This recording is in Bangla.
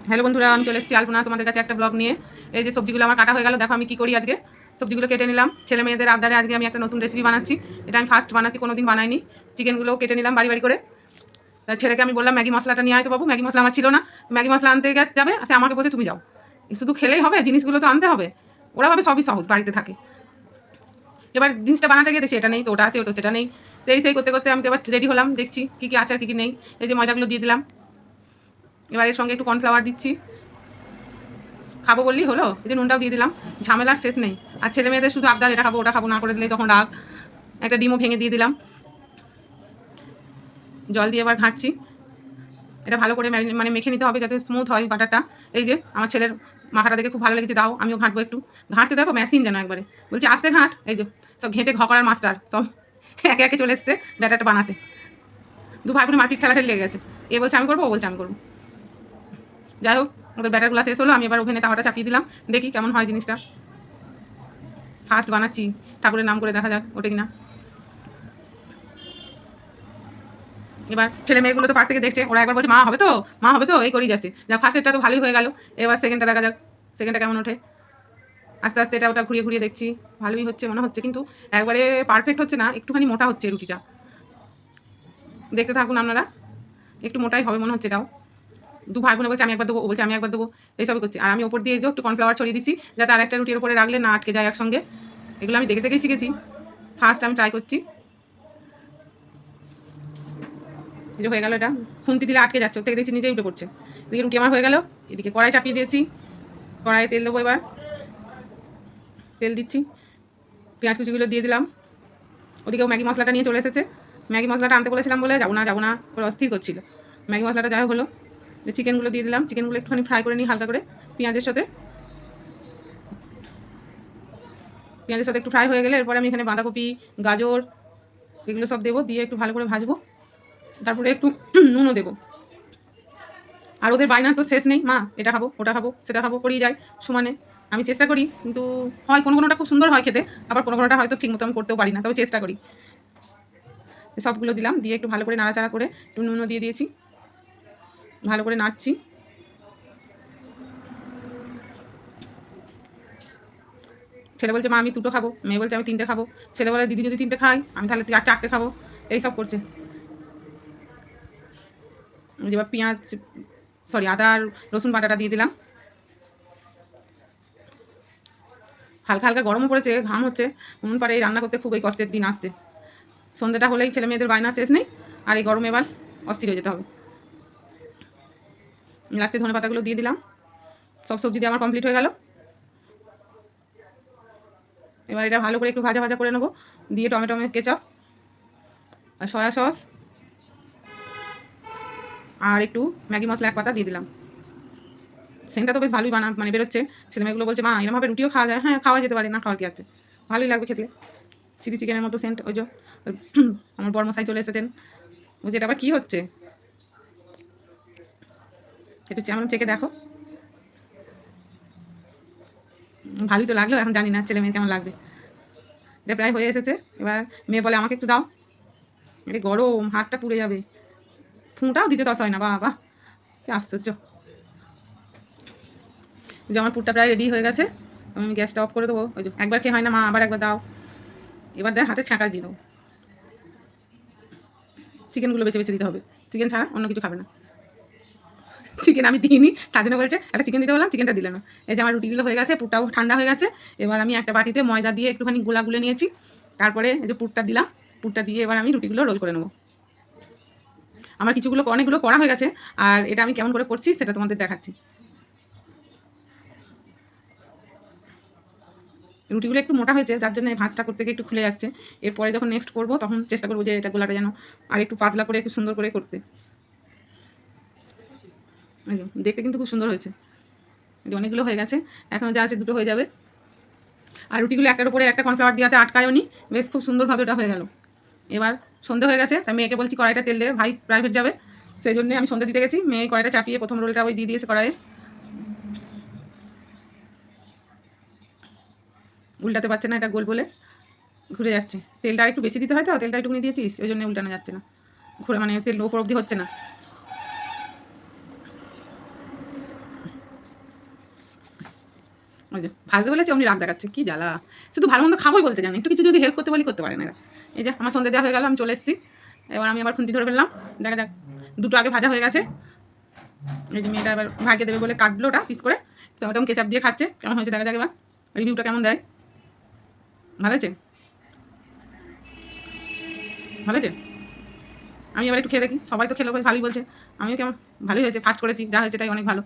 হ্যালো বন্ধুরা, আমি চলে এসেছি আলপনা তোমাদের কাছে একটা ব্লগ নিয়ে। এই যে সবজিগুলো আমার কাটা হয়ে গেল, দেখো আমি কী করি আজকে। সবজিগুলো কেটে নিলাম, ছেলে মেয়েদের আবদারে আজকে আমি একটা নতুন রেসিপি বানাচ্ছি। এটা আমি ফার্স্ট বানাচ্ছি, কোনো দিন বানাইনি। চিকেনগুলো কেটে নিলাম বাড়ি বাড়ি করে। ছেলেকে আমি বললাম ম্যাগি মশলাটা নিয়ে আয় তো বাবু, ম্যাগি মশলা আমার ছিল না। ম্যাগি মশলা আনতে যাবে, আচ্ছা আমাকে বলছে তুমি যাও। শুধু খেলেই হবে, জিনিসগুলো তো আনতে হবে। ওরা ভাবে সবই সহজ, বাড়িতে থাকে। এবার জিনিসটা বানাতে গিয়ে দেখছি এটা নেই, তো ওটা আছে, ওটা সেটা নেই। তো এই সেই করতে করতে আমি তো এবার রেডি হলাম, দেখছি কী কী আছে আর কী কী নেই। এই যে ময়দাগুলো দিয়ে দিলাম, এবার এর সঙ্গে একটু কর্নফ্লাওয়ার দিচ্ছি। খাবো বললেই হলো, এই যে নুনটাও দিয়ে দিলাম। ঝামেলার শেষ নেই। আর ছেলে মেয়েদের শুধু আবদার এটা খাবো ওটা খাবো, না করে দিলেই তখন রাগ। একটা ডিমও ভেঙে দিয়ে দিলাম। জল দিয়ে এবার ঘাঁটছি। এটা ভালো করে মানে মেখে নিতে হবে যাতে স্মুথ হয় বাটারটা। এই যে আমার ছেলের মাখাটা দেখে খুব ভালো লেগেছে, দাও আমিও ঘাঁটবো একটু। ঘাঁটছে দেখো, মেশিন যেন একবারে। বলছি আস্তে ঘাঁট। এই যে সব ঘেঁটে করার মাস্টার সব একে একে চলে এসছে ব্যাটারটা বানাতে। দু ভাই বোনে মারপিট ঠেলাঠেলি লেগে গেছে। এ বলছে আমি করবো, ও বলছে আমি করবো। যাই হোক, ওদের ব্যাটারগুলো শেষ হলো, আমি এবার ওভেনে তাওয়াটা চাপিয়ে দিলাম। দেখি কেমন হয় জিনিসটা। ফার্স্ট বানাচ্ছি, ঠাকুরের নাম করে দেখা যাক ওটা কিনা। এবার ছেলে মেয়েগুলো তো পাশ থেকে দেখছে, ওরা একবার বলছে মা হবে তো, মা হবে তো, এই করেই যাচ্ছে। যা ফার্স্টেরটা তো ভালোই হয়ে গেল, এবার সেকেন্ডটা দেখা যাক সেকেন্ডটা কেমন ওঠে। আস্তে আস্তে এটা ওটা ঘুরিয়ে ঘুরিয়ে দেখছি, ভালোই হচ্ছে মনে হচ্ছে, কিন্তু একবারে পারফেক্ট হচ্ছে না, একটুখানি মোটা হচ্ছে রুটিটা। দেখতে থাকুন আপনারা, একটু মোটাই হবে মনে হচ্ছে এটাও। দু ভাই বোনে বলছে আমি একবার দেবো, ও বলছে আমি একবার দেবো, এইসবই করছি। আর আমি ওপর দিয়ে যে একটু কর্নফ্লাওয়ার ছড়িয়ে দিচ্ছি, যাতে আর একটা রুটির উপরে রাখলে না আটকে যায় একসঙ্গে। এগুলো আমি দেখে দেখেই শিখেছি, ফার্স্ট আমি ট্রাই করছি। এই যে হয়ে গেল, এটা খুন্তি দিলে আটকে যাচ্ছে, ওর থেকে দেখছি নিজেই উঠে পড়ছে। এদিকে রুটি আমার হয়ে গেল, এদিকে কড়াই চাপিয়ে দিয়েছি। কড়াইয়ে তেল দেবো, এবার তেল দিচ্ছি, পেঁয়াজ কুচিগুলো দিয়ে দিলাম। ওদিকেও ম্যাগি মশলাটা নিয়ে চলে এসেছে। ম্যাগি মশলাটা আনতে বলেছিলাম বলে যাবো না করে অস্থির করছিল। ম্যাগি মশলাটা যাই হোক হলো, যে চিকেনগুলো দিয়ে দিলাম। চিকেনগুলো একটুখানি ফ্রাই করে নিই হালকা করে পেঁয়াজের সাথে। পেঁয়াজের সাথে একটু ফ্রাই হয়ে গেলে এরপরে আমি এখানে বাঁধাকপি, গাজর এগুলো সব দেবো, দিয়ে একটু ভালো করে ভাজবো। তারপরে একটু নুনও দেবো। আর ওদের বায়নার তো শেষ নেই, মা এটা খাবো ওটা খাবো সেটা খাবো করেই যায় সমানে। আমি চেষ্টা করি, কিন্তু হয় কোনোটা খুব সুন্দর হয় খেতে, আবার কোনোটা হয়তো ঠিক মতো আমি করতেও পারি না, তবে চেষ্টা করি। সবগুলো দিলাম, দিয়ে একটু ভালো করে নাড়াচাড়া করে একটু নুনও দিয়ে দিয়েছি, ভালো করে নাড়ছি। ছেলে বলছে মা আমি দুটো খাবো, মেয়ে বলছে আমি তিনটে খাবো। ছেলে বলে দিদি যদি তিনটে খাই আমি তাহলে চারটে খাবো, এইসব করছে। এবার পেঁয়াজ আদা আর রসুন বাটাটা দিয়ে দিলাম। হালকা হালকা গরমও পড়েছে, ঘাম হচ্ছে। মন পারে এই রান্না করতে খুব এই কষ্টের দিন আসছে। সন্ধ্যেটা হলেই ছেলে মেয়েদের বায়না শেষ নেই, আর এই গরমে এবার অস্থির হয়ে যেতে হবে। লাস্টে ধনে পাতাগুলো দিয়ে দিলাম। সব সবজি দিয়ে আমার কমপ্লিট হয়ে গেল। এবার এটা ভালো করে একটু ভাজা ভাজা করে নেবো, দিয়ে টমেটো কেচাপ আর সয়া সস আর একটু ম্যাগি মশলা এক পাতা দিয়ে দিলাম। সেন্টটা তো বেশ ভালোই মানে বেরোচ্ছে। ছেলেমেয়েগুলো বলছে মা এরমভাবে রুটিও খাওয়া যায়। হ্যাঁ খাওয়া যেতে পারে, না খাওয়ার কি আছে, ভালোই লাগবে খেতে। চিলি চিকেনের মতো সেন্ট। ওই যে আমার বর্মশাই চলে এসেছেন, বুঝে এটা আবার কী হচ্ছে, একটু যেমন চেকে দেখো। ভালোই তো লাগলো, এখন জানি না ছেলে মেয়ে কেমন লাগবে। এটা প্রায় হয়ে এসেছে। এবার মেয়ে বলে আমাকে একটু দাও, এটা গরম, হাতটা পুড়ে যাবে। ফুঁটাও দিতে দশ হয় না, বাবা কি আশ্চর্য। যে আমার পুরটা প্রায় রেডি হয়ে গেছে, আমি গ্যাসটা অফ করে দেবো। ওই যে একবার খেয়ে হয় না মা, আবার একবার দাও। এবার দেয় হাতে ছাঁকা দিয়ে দেবো। চিকেনগুলো বেছে বেছে দিতে হবে, চিকেন ছাড়া অন্য কিছু খাবে না। চিকেন আমি দিইনি, তার জন্য বলছে একটা চিকেন দিতে বললাম, চিকেনটা দিলে না। এই যে আমার রুটিগুলো হয়ে গেছে, পুরটাও ঠান্ডা হয়ে গেছে। এবার আমি একটা বাটিতে ময়দা দিয়ে একটুখানি গোলা গুলে নিয়েছি, তারপরে এই যে পুরটা দিলাম। পুরটা দিয়ে এবার আমি রুটিগুলো রোল করে নেবো। আমার অনেকগুলো করা হয়ে গেছে, আর এটা আমি কেমন করে করছি সেটা তোমাদের দেখাচ্ছি। রুটিগুলো একটু মোটা হয়েছে, যার জন্য ভাঁজটা করতে গিয়ে একটু খুলে যাচ্ছে। এরপরে যখন নেক্সট করবো তখন চেষ্টা করবো যে এটা গোলাটা যেন আর একটু পাতলা করে একটু সুন্দর করে করতে। দেখতে কিন্তু খুব সুন্দর হয়েছে। অনেকগুলো হয়ে গেছে, এখনও যা আছে দুটো হয়ে যাবে। আর রুটিগুলো একটার উপরে একটা কর্নফ্লাওয়ার দেওয়াতে আটকায়ও নি, বেশ খুব সুন্দরভাবে ওটা হয়ে গেল। এবার সন্ধে হয়ে গেছে, তাই মেয়েকে বলছি কড়াইটা তেল দেবে, ভাই প্রাইভেট যাবে, সেই জন্যে আমি সন্ধে দিতে গেছি। মেয়ে কড়াইটা চাপিয়ে প্রথম রোলটা ওই দিয়ে দিয়েছে কড়াইয়ে। উল্টাতে পারছে না, এটা গোল বলে ঘুরে যাচ্ছে। তেলটা একটু বেশি দিতে হয় তো, তেলটা একটুখানি দিয়েছিস, ওই জন্য উল্টানো যাচ্ছে না, ঘুরে মানে তেল ওপর অবধি হচ্ছে না। ওই যে ভাজতে বলেছে অমনি রাগ দেখাচ্ছে, কি জ্বালা, শুধু ভালো মন্দ খাবোই বলতে জানে, একটু কিছু যদি হেল্প করতে বলি করতে পারে না এরা। এই যে আমার সন্ধ্যে দেওয়া হয়ে গেল, আমি চলে এসেছি, এবার আমি আবার খুন্তি ধরে ফেললাম, দেখা যাক। দুটো আগে ভাজা হয়ে গেছে, এই যে মেয়েটা এবার ভাইকে দেবে বলে কাটলো ওটা পিস করে, টমেটো কেচাপ দিয়ে খাচ্ছে, কেমন হয়েছে দেখা যাক এবার রিভিউটা কেমন দেয়। ভালো হয়েছে, ভালো হয়েছে। আমি এবার একটু খেয়ে দেখি, সবাই তো খেলো ভালোই বলছে, আমিও কেমন ভালোই হয়েছে, ফার্স্ট করেছি, যা হয়েছে তাই অনেক ভালো।